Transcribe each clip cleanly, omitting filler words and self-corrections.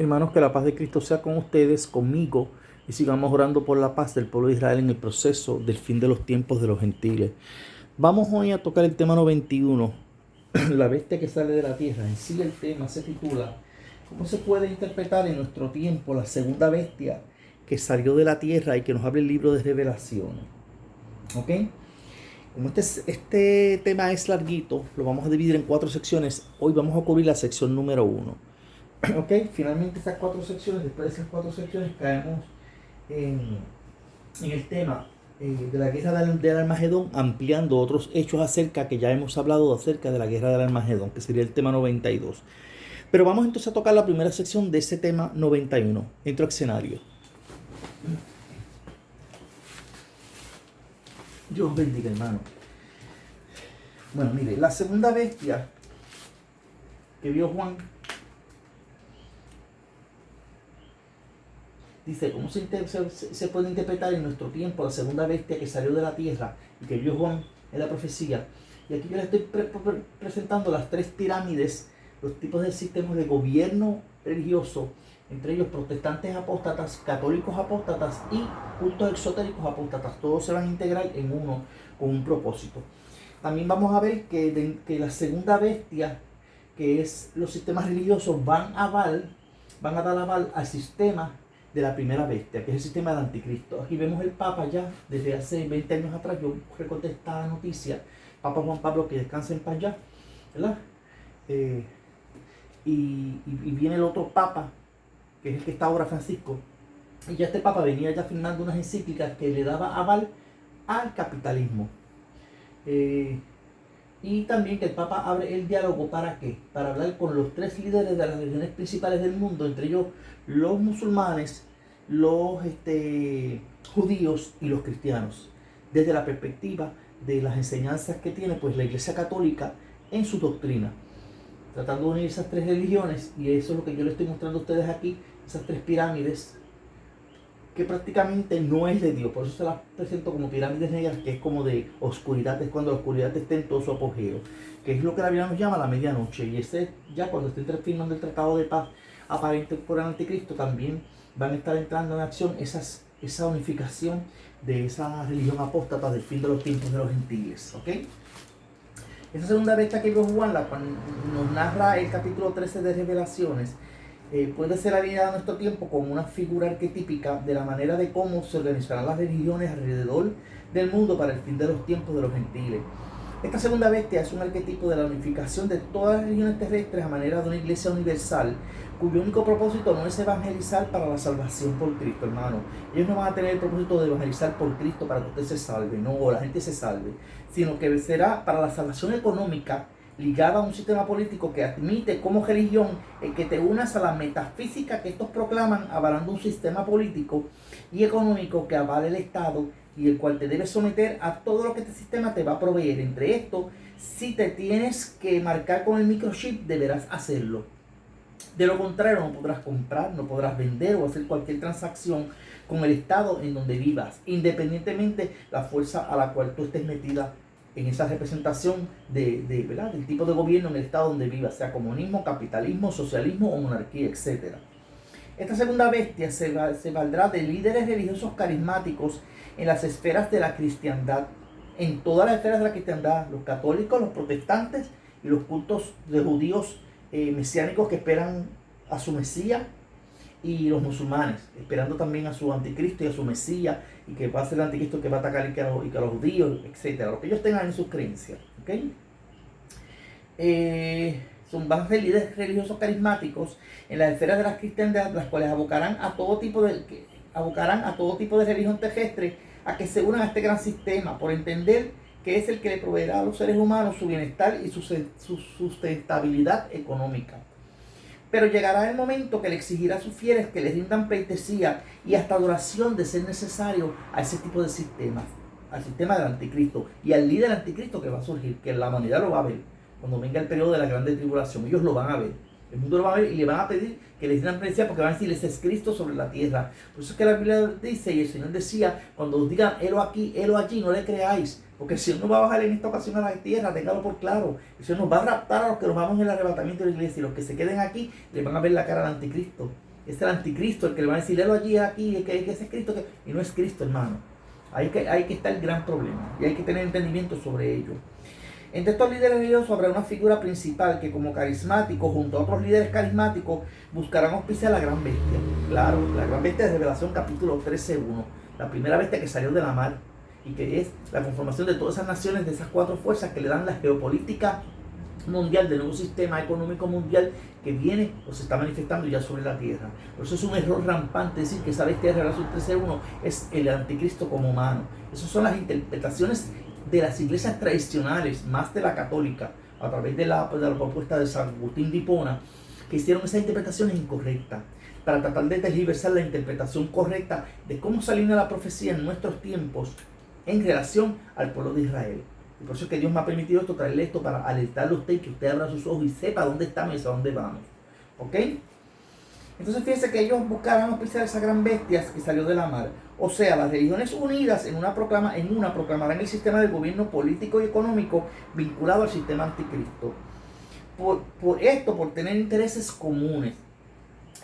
Hermanos, que la paz de Cristo sea con ustedes, conmigo, y sigamos orando por la paz del pueblo de Israel en el proceso del fin de los tiempos de los gentiles. Vamos hoy a tocar el tema 91, la bestia que sale de la tierra. En sí el tema se titula ¿cómo se puede interpretar en nuestro tiempo la segunda bestia que salió de la tierra y que nos abre el libro de Revelaciones? ¿Ok? Como este tema es larguito, lo vamos a dividir en 4 secciones. Hoy vamos a cubrir la sección número 1. Ok, finalmente estas 4 secciones, después de esas 4 secciones caemos en, en el tema de la guerra del Armagedón, ampliando otros hechos acerca que ya hemos hablado acerca de la guerra del Armagedón, que sería el tema 92. Pero vamos entonces a tocar la primera sección de ese tema 91. Entro a escenario. Dios bendiga, hermano. Bueno, mire, la segunda bestia que vio Juan dice, ¿cómo se puede interpretar en nuestro tiempo la segunda bestia que salió de la tierra y que vio Juan en la profecía? Y aquí yo le estoy presentando las 3 pirámides, los tipos de sistemas de gobierno religioso, entre ellos protestantes apóstatas, católicos apóstatas y cultos exotéricos apóstatas. Todos se van a integrar en uno con un propósito. También vamos a ver que la segunda bestia, que es los sistemas religiosos, van a dar aval al sistema de la primera bestia, que es el sistema del anticristo. Aquí vemos el Papa ya desde hace 20 años atrás. Yo recordé esta noticia, Papa Juan Pablo, que descansa en paz ya, ¿verdad? Y viene el otro Papa, que es el que está ahora, Francisco, y ya este Papa venía ya firmando unas encíclicas que le daba aval al capitalismo. Y también que el Papa abre el diálogo, ¿para qué? Para hablar con los 3 líderes de las religiones principales del mundo, entre ellos los musulmanes, los judíos y los cristianos, desde la perspectiva de las enseñanzas que tiene pues la Iglesia Católica en su doctrina, tratando de unir esas 3 religiones. Y eso es lo que yo les estoy mostrando a ustedes aquí, esas 3 pirámides que prácticamente no es de Dios. Por eso se las presento como pirámides negras, que es como de oscuridad, es cuando la oscuridad esté en todo su apogeo, que es lo que la Biblia nos llama la medianoche. Y ese ya cuando estén firmando el tratado de paz aparente por el anticristo, también van a estar entrando en acción esa unificación de esa religión apóstata del fin de los tiempos de los gentiles. ¿Ok? Esa segunda bestia que vio Juan, la cual nos narra el capítulo 13 de Revelaciones, puede ser alineada a nuestro tiempo como una figura arquetípica de la manera de cómo se organizarán las religiones alrededor del mundo para el fin de los tiempos de los gentiles. Esta segunda bestia es un arquetipo de la unificación de todas las religiones terrestres a manera de una iglesia universal, cuyo único propósito no es evangelizar para la salvación por Cristo, hermano. Ellos no van a tener el propósito de evangelizar por Cristo para que usted se salve, no, o la gente se salve, sino que será para la salvación económica, ligada a un sistema político que admite como religión el que te unas a la metafísica que estos proclaman, avalando un sistema político y económico que avale el Estado y el cual te debes someter a todo lo que este sistema te va a proveer. Entre esto, si te tienes que marcar con el microchip, deberás hacerlo. De lo contrario, no podrás comprar, no podrás vender o hacer cualquier transacción con el Estado en donde vivas, independientemente la fuerza a la cual tú estés metida en esa representación ¿verdad?, del tipo de gobierno en el estado donde viva, sea comunismo, capitalismo, socialismo o monarquía, etc. Esta segunda bestia se valdrá de líderes religiosos carismáticos en las esferas de la cristiandad, en todas las esferas de la cristiandad, los católicos, los protestantes y los cultos de judíos mesiánicos que esperan a su Mesías, y los musulmanes, esperando también a su anticristo y a su Mesías, y que va a ser el anticristo que va a atacar y que a los judíos, etc. Lo que ellos tengan en sus creencias. ¿Okay? Van a ser líderes religiosos carismáticos en las esferas de la cristiandad, las cuales abocarán a todo tipo de religión terrestre a que se unan a este gran sistema, por entender que es el que le proveerá a los seres humanos su bienestar y su sustentabilidad económica. Pero llegará el momento que le exigirá a sus fieles que les rindan pleitesía y hasta adoración de ser necesario a ese tipo de sistemas, al sistema del anticristo y al líder anticristo que va a surgir, que la humanidad lo va a ver cuando venga el periodo de la grande tribulación. Ellos lo van a ver, el mundo lo va a ver y le van a pedir que les rindan pleitesía, porque van a decir: ese es Cristo sobre la tierra. Por eso es que la Biblia dice, y el Señor decía, cuando os digan helo aquí, helo allí, no le creáis, porque el Señor no va a bajar en esta ocasión a la tierra, téngalo por claro. El Señor nos va a raptar a los que nos vamos en el arrebatamiento de la iglesia, y los que se queden aquí le van a ver la cara al anticristo. Es el anticristo el que le van a decir, léelo allí, aquí, que ese es Cristo, y no es Cristo, hermano. Ahí que está el gran problema, y hay que tener entendimiento sobre ello. Entre estos líderes religiosos habrá una figura principal que, como carismático, junto a otros líderes carismáticos, buscarán auspiciar a la gran bestia. Claro, la gran bestia de Revelación capítulo 13:1, la primera bestia que salió de la mar, y que es la conformación de todas esas naciones, de esas cuatro fuerzas que le dan la geopolítica mundial, del nuevo sistema económico mundial que viene o se está manifestando ya sobre la tierra. Por eso es un error rampante decir que esa bestia de Revelación 13:1 es el anticristo como humano. Esas son las interpretaciones de las iglesias tradicionales, más de la católica, a través de la propuesta de San Agustín de Hipona, que hicieron esas interpretaciones incorrectas, para tratar de tergiversar la interpretación correcta de cómo se alinea la profecía en nuestros tiempos en relación al pueblo de Israel. Y por eso es que Dios me ha permitido esto, traerle esto para alertarle a usted y que usted abra sus ojos y sepa dónde estamos y hacia dónde vamos. ¿Ok? Entonces fíjense que ellos buscarán auspiciar esa gran bestia que salió de la mar. O sea, las religiones unidas en una proclamarán el sistema de gobierno político y económico vinculado al sistema anticristo. Por tener intereses comunes.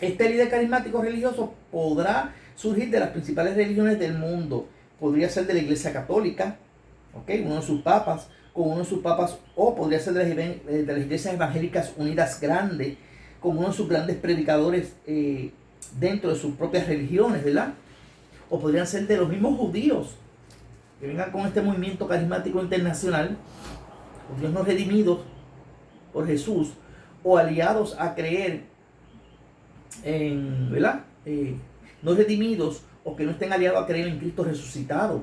Este líder carismático religioso podrá surgir de las principales religiones del mundo. Podría ser de la Iglesia Católica, ¿okay? Uno de sus papas, o podría ser de las iglesias evangélicas unidas grandes, con uno de sus grandes predicadores dentro de sus propias religiones, ¿verdad? O podrían ser de los mismos judíos, que vengan con este movimiento carismático internacional, judíos no redimidos por Jesús, o aliados a creer en, ¿verdad? No redimidos, o que no estén aliados a creer en Cristo resucitado,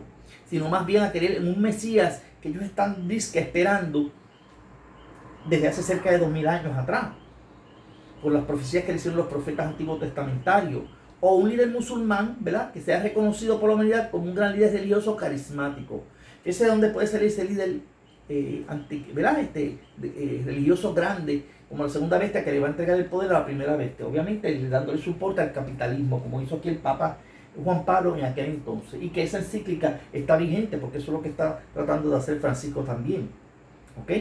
sino más bien a creer en un Mesías que ellos están esperando desde hace cerca de 2000 años atrás, por las profecías que le hicieron los profetas antiguos testamentarios, o un líder musulmán, ¿verdad?, que sea reconocido por la humanidad como un gran líder religioso carismático. Ese es donde puede salir ese líder ¿verdad?, religioso grande, como la segunda bestia que le va a entregar el poder a la primera bestia, obviamente dándole soporte al capitalismo, como hizo aquí el Papa Juan Pablo en aquel entonces, y que esa encíclica está vigente porque eso es lo que está tratando de hacer Francisco también. ¿Ok?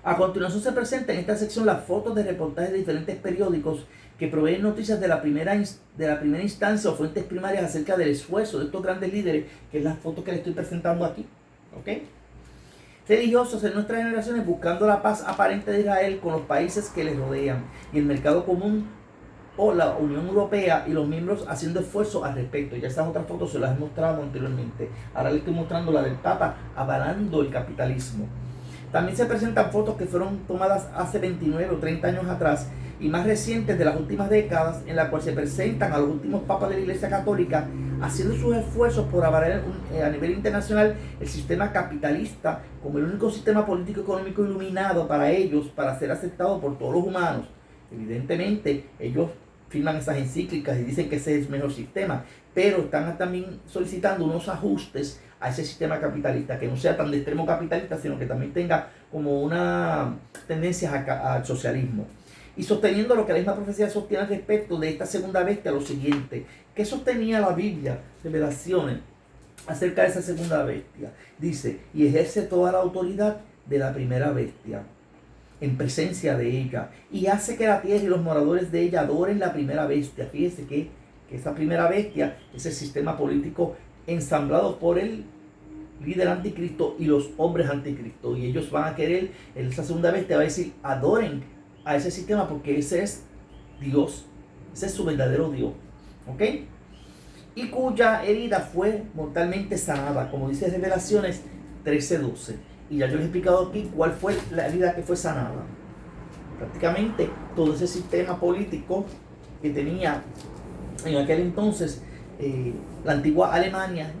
A continuación se presentan en esta sección las fotos de reportajes de diferentes periódicos que proveen noticias de la primera instancia o fuentes primarias acerca del esfuerzo de estos grandes líderes, que es la foto que les estoy presentando aquí. ¿Ok? Religiosos en nuestras generaciones buscando la paz aparente de Israel con los países que les rodean y el mercado común o la Unión Europea y los miembros haciendo esfuerzos al respecto. Ya esas otras fotos se las he mostrado anteriormente. Ahora les estoy mostrando la del Papa avalando el capitalismo. También se presentan fotos que fueron tomadas hace 29 o 30 años atrás y más recientes de las últimas décadas, en la cual se presentan a los últimos papas de la Iglesia Católica haciendo sus esfuerzos por avalar a nivel internacional el sistema capitalista como el único sistema político económico iluminado para ellos, para ser aceptado por todos los humanos. Evidentemente, ellos firman esas encíclicas y dicen que ese es el mejor sistema, pero están también solicitando unos ajustes a ese sistema capitalista, que no sea tan de extremo capitalista, sino que también tenga como una tendencia al socialismo. Y sosteniendo lo que la misma profecía sostiene al respecto de esta segunda bestia, lo siguiente: ¿qué sostenía la Biblia? Revelaciones acerca de esa segunda bestia. Dice: y ejerce toda la autoridad de la primera bestia en presencia de ella, y hace que la tierra y los moradores de ella adoren la primera bestia. Fíjese que esa primera bestia es el sistema político ensamblado por el líder anticristo y los hombres anticristo, y ellos van a querer, esa segunda bestia va a decir: adoren a ese sistema porque ese es Dios, ese es su verdadero Dios. ¿Ok? Y cuya herida fue mortalmente sanada, como dice Revelaciones 13:12. Y ya yo les he explicado aquí cuál fue la herida que fue sanada. Prácticamente todo ese sistema político que tenía en aquel entonces la antigua Alemania,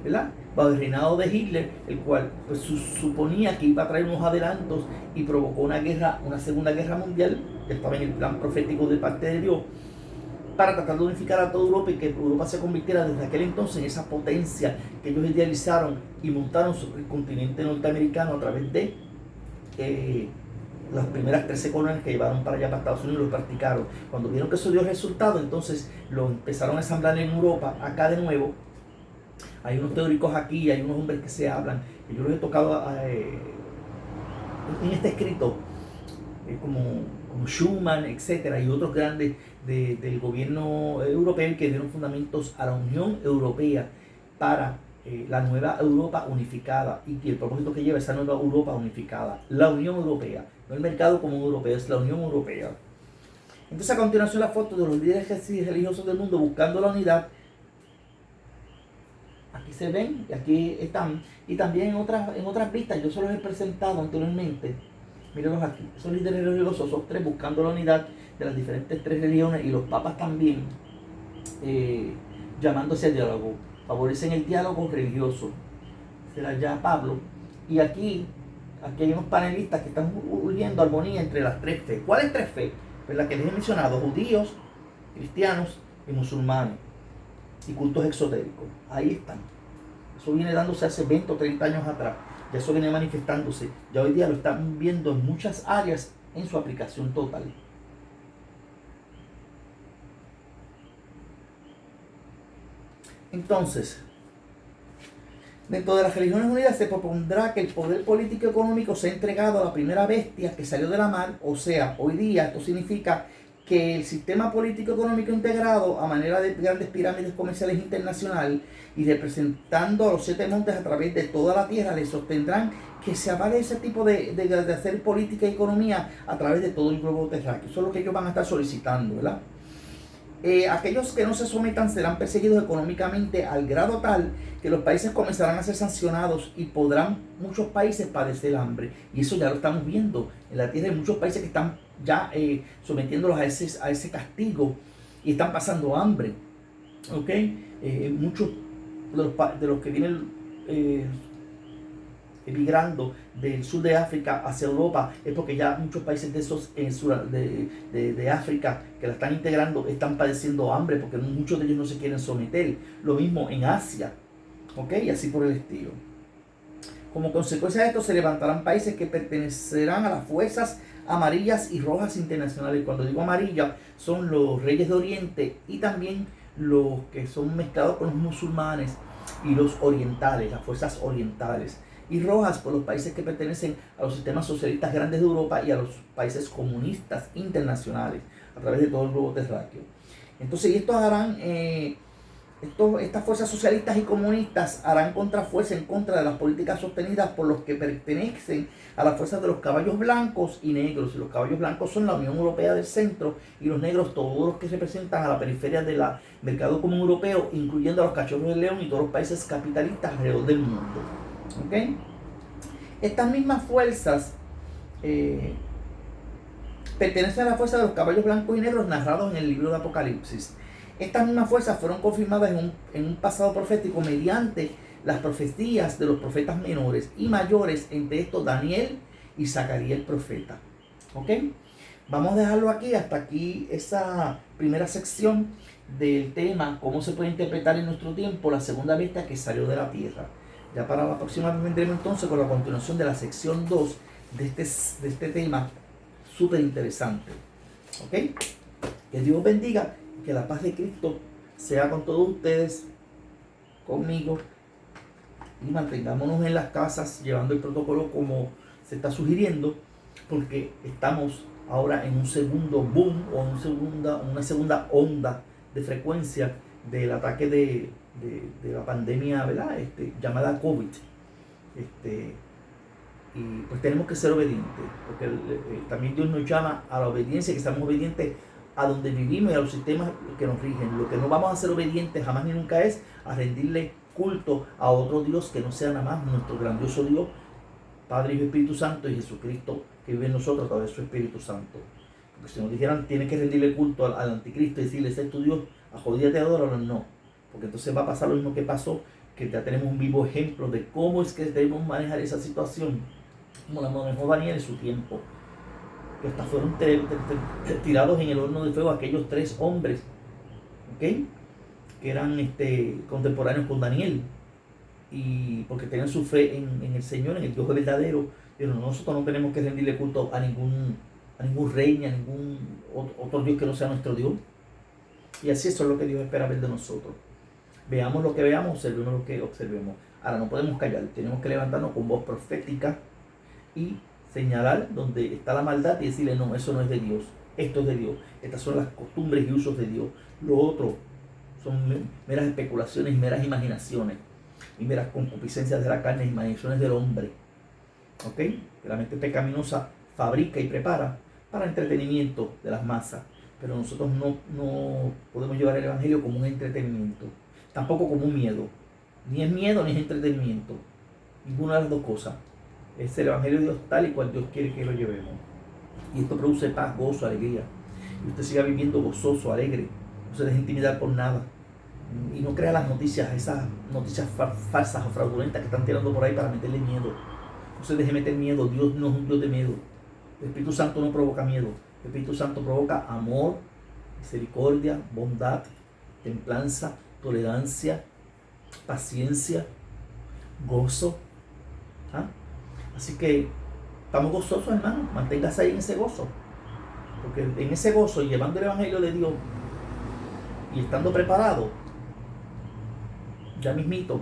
¿verdad?, bajo el reinado de Hitler, el cual pues suponía que iba a traer unos adelantos y provocó una guerra, una segunda guerra mundial, que estaba en el plan profético de parte de Dios, para tratar de unificar a toda Europa y que Europa se convirtiera desde aquel entonces en esa potencia que ellos idealizaron y montaron sobre el continente norteamericano a través de las primeras 13 colonias que llevaron para allá, para Estados Unidos, lo practicaron. Cuando vieron que eso dio resultado, entonces lo empezaron a ensamblar en Europa, acá de nuevo. Hay unos teóricos aquí, hay unos hombres que se hablan, que yo los he tocado en este escrito, como Schumann, etcétera, y otros grandes del gobierno europeo, que dieron fundamentos a la Unión Europea para la nueva Europa unificada, y el propósito que lleva esa nueva Europa unificada, la Unión Europea, no el mercado común europeo, es la Unión Europea. Entonces, a continuación, la foto de los líderes religiosos del mundo buscando la unidad. Aquí se ven y aquí están, y también en otras vistas yo se los he presentado anteriormente. Mírenlos aquí, esos líderes religiosos, esos tres buscando la unidad de las diferentes tres religiones, y los papas también llamándose al diálogo, favorecen el diálogo religioso. Será ya Pablo. Y aquí hay unos panelistas que están huyendo armonía entre las tres fe. ¿Cuáles tres fe? Pues la que les he mencionado: judíos, cristianos y musulmanes, y cultos exotéricos. Ahí están. Eso viene dándose hace 20 o 30 años atrás. Ya eso viene manifestándose. Ya hoy día lo están viendo en muchas áreas en su aplicación total. Entonces, dentro de las religiones unidas se propondrá que el poder político y económico sea entregado a la primera bestia que salió de la mar. O sea, hoy día esto significa que el sistema político económico integrado a manera de grandes pirámides comerciales internacionales y representando a los 7 montes a través de toda la tierra les sostendrán que se avale ese tipo de hacer política y economía a través de todo el globo terráqueo. Eso es lo que ellos van a estar solicitando, ¿verdad? Aquellos que no se sometan serán perseguidos económicamente al grado tal que los países comenzarán a ser sancionados y podrán muchos países padecer hambre. Y eso ya lo estamos viendo. En la tierra hay muchos países que están ya sometiéndolos a ese castigo y están pasando hambre. ¿Ok? Muchos de los que vienen emigrando del sur de África hacia Europa es porque ya muchos países de esos de África que la están integrando están padeciendo hambre porque muchos de ellos no se quieren someter. Lo mismo en Asia, ¿ok? Y así por el estilo. Como consecuencia de esto se levantarán países que pertenecerán a las fuerzas amarillas y rojas internacionales. Cuando digo amarilla, son los reyes de Oriente y también los que son mezclados con los musulmanes y los orientales, las fuerzas orientales. Y rojas por los países que pertenecen a los sistemas socialistas grandes de Europa y a los países comunistas internacionales a través de todo el globo terráqueo. Entonces, estos harán, estas fuerzas socialistas y comunistas harán contrafuerza en contra de las políticas sostenidas por los que pertenecen a las fuerzas de los caballos blancos y negros. Y los caballos blancos son la Unión Europea del Centro, y los negros todos los que representan a la periferia del mercado común europeo, incluyendo a los cachorros del león y todos los países capitalistas alrededor del mundo. ¿Okay? Estas mismas fuerzas pertenecen a la fuerza de los caballos blancos y negros narrados en el libro de Apocalipsis. Estas mismas fuerzas fueron confirmadas en un pasado profético mediante las profecías de los profetas menores y mayores, entre estos Daniel y Zacarías el profeta. ¿Ok? Vamos a dejarlo aquí, hasta aquí esa primera sección del tema, cómo se puede interpretar en nuestro tiempo la segunda bestia que salió de la tierra. Ya para la próxima vez vendremos entonces con la continuación de la sección 2 de este tema súper interesante. ¿Ok? Que Dios bendiga y que la paz de Cristo sea con todos ustedes, conmigo, y mantengámonos en las casas llevando el protocolo como se está sugiriendo, porque estamos ahora en un segundo boom o una segunda onda de frecuencia del ataque de la pandemia, ¿verdad? Llamada COVID. Y pues tenemos que ser obedientes, porque también Dios nos llama a la obediencia, que seamos obedientes a donde vivimos y a los sistemas que nos rigen. Lo que no vamos a ser obedientes jamás ni nunca es a rendirle culto a otro Dios que no sea nada más nuestro grandioso Dios, Padre, Hijo y Espíritu Santo, y Jesucristo que vive en nosotros a través de su Espíritu Santo. Porque si nos dijeran tienes que rendirle culto al anticristo y decirle ese es tu Dios, a adóralo, no. Porque entonces va a pasar lo mismo que pasó, que ya tenemos un vivo ejemplo de cómo es que debemos manejar esa situación, como la manejó Daniel en su tiempo, que hasta fueron tirados en el horno de fuego aquellos 3 hombres, ¿ok? Que eran contemporáneos con Daniel, y porque tenían su fe en el Señor, en el Dios verdadero. Pero nosotros no tenemos que rendirle culto a ningún rey, ni a ningún otro Dios que no sea nuestro Dios. Y así eso es lo que Dios espera ver de nosotros. Veamos lo que veamos, observemos lo que observemos. Ahora no podemos callar, tenemos que levantarnos con voz profética y señalar donde está la maldad y decirle no, eso no es de Dios, Esto es de Dios. Estas son las costumbres y usos de Dios. Lo otro son meras especulaciones y meras imaginaciones. Y meras concupiscencias de la carne, imaginaciones del hombre. ¿Ok? Que la mente pecaminosa fabrica y prepara para entretenimiento de las masas. Pero nosotros no podemos llevar el evangelio como un entretenimiento. Tampoco como un miedo. Ni es miedo ni es entretenimiento. Ninguna de las dos cosas. Es el evangelio de Dios tal y cual Dios quiere que lo llevemos. Y esto produce paz, gozo, alegría. Y usted siga viviendo gozoso, alegre. No se deje intimidar por nada. Y no crea las noticias, esas noticias falsas o fraudulentas que están tirando por ahí para meterle miedo. No se deje meter miedo. Dios no es un Dios de miedo. El Espíritu Santo no provoca miedo. El Espíritu Santo provoca amor, misericordia, bondad, templanza, tolerancia, paciencia, gozo. ¿Ah? Así que estamos gozosos, hermano. Manténgase ahí en ese gozo. Porque en ese gozo, llevando el Evangelio de Dios y estando preparado, ya mismito,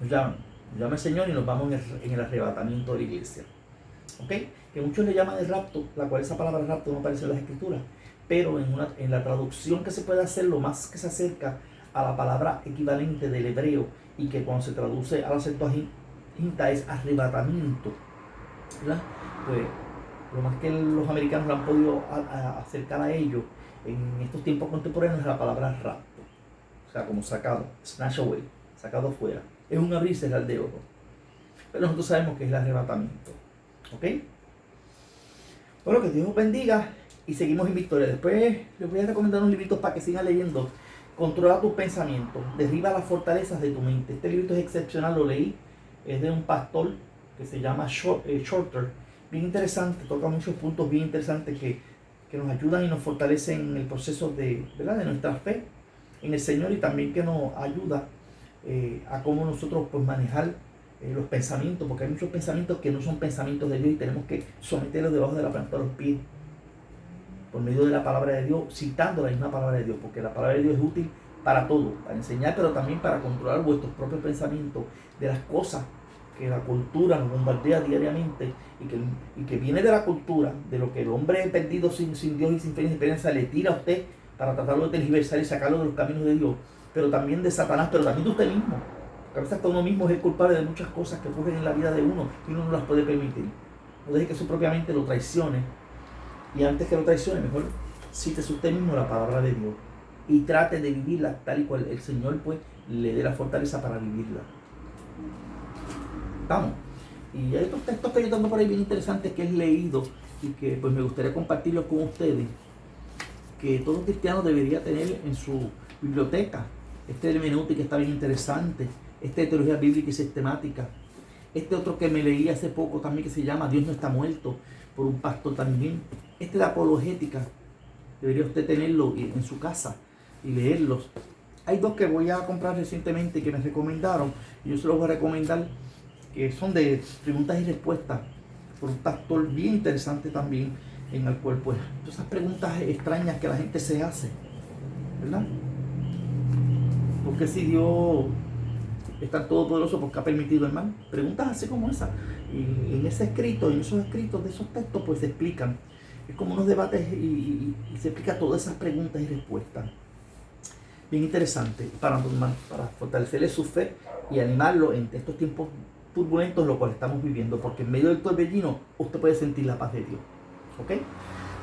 nos llama el Señor y nos vamos en el arrebatamiento de la iglesia. ¿Ok? Que muchos le llaman el rapto, la cual esa palabra rapto no aparece en las Escrituras, pero en la traducción que se puede hacer, lo más que se acerca a la palabra equivalente del hebreo y que cuando se traduce a la Septuaginta es arrebatamiento, ¿verdad? Pues lo más que los americanos lo han podido acercar a ello en estos tiempos contemporáneos es la palabra rapto. O sea, como sacado, snatch away, sacado fuera. Es un abrir y cerrar de ojos. Pero nosotros sabemos que es el arrebatamiento. ¿Ok? Bueno, que Dios os bendiga y seguimos en victoria. Después les voy a recomendar unos libritos para que sigan leyendo. Controla tus pensamientos, derriba las fortalezas de tu mente. Este librito es excepcional, lo leí. Es de un pastor que se llama Shorter. Bien interesante, toca muchos puntos bien interesantes que nos ayudan y nos fortalecen en el proceso ¿verdad? De nuestra fe en el Señor y también que nos ayuda a cómo nosotros pues, manejar los pensamientos, porque hay muchos pensamientos que no son pensamientos de Dios y tenemos que someterlos debajo de la planta de los pies por medio de la palabra de Dios, citando la misma palabra de Dios, porque la palabra de Dios es útil para todo, para enseñar, pero también para controlar vuestros propios pensamientos de las cosas que la cultura nos bombardea diariamente y que viene de la cultura, de lo que el hombre perdido sin Dios y sin fe ni esperanza le tira a usted para tratarlo de tergiversar y sacarlo de los caminos de Dios, pero también de Satanás, pero también de usted mismo. Porque a veces hasta uno mismo es el culpable de muchas cosas que ocurren en la vida de uno y uno no las puede permitir. No deje que eso propiamente lo traicione. Y antes que lo traicione, mejor cítese usted mismo la palabra de Dios y trate de vivirla tal y cual el Señor pues le dé la fortaleza para vivirla. Vamos. Y hay otros textos que yo tengo por ahí bien interesantes que he leído y que pues me gustaría compartirlos con ustedes, que todo cristiano debería tener en su biblioteca. Este de hermenéutica está bien interesante, este de teología bíblica y sistemática, este otro que me leí hace poco también que se llama Dios no está muerto, por un pastor también, este de apologética, debería usted tenerlo en su casa y leerlos. Hay dos que voy a comprar recientemente que me recomendaron y yo se los voy a recomendar, que son de preguntas y respuestas por un pastor bien interesante también, en el cual pues todas esas preguntas extrañas que la gente se hace, ¿verdad? Porque si Dios es tan todopoderoso, ¿por qué ha permitido el mal? Preguntas así como esa. Y en ese escrito, en esos escritos de esos textos pues se explican, es como unos debates y se explica todas esas preguntas y respuestas. Bien interesante para fortalecerle su fe y animarlo en estos tiempos turbulentos los cuales estamos viviendo, porque en medio del torbellino usted puede sentir la paz de Dios. ¿Ok?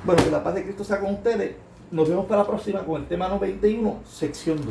Bueno, que la paz de Cristo sea con ustedes. Nos vemos para la próxima con el tema 91, sección 2.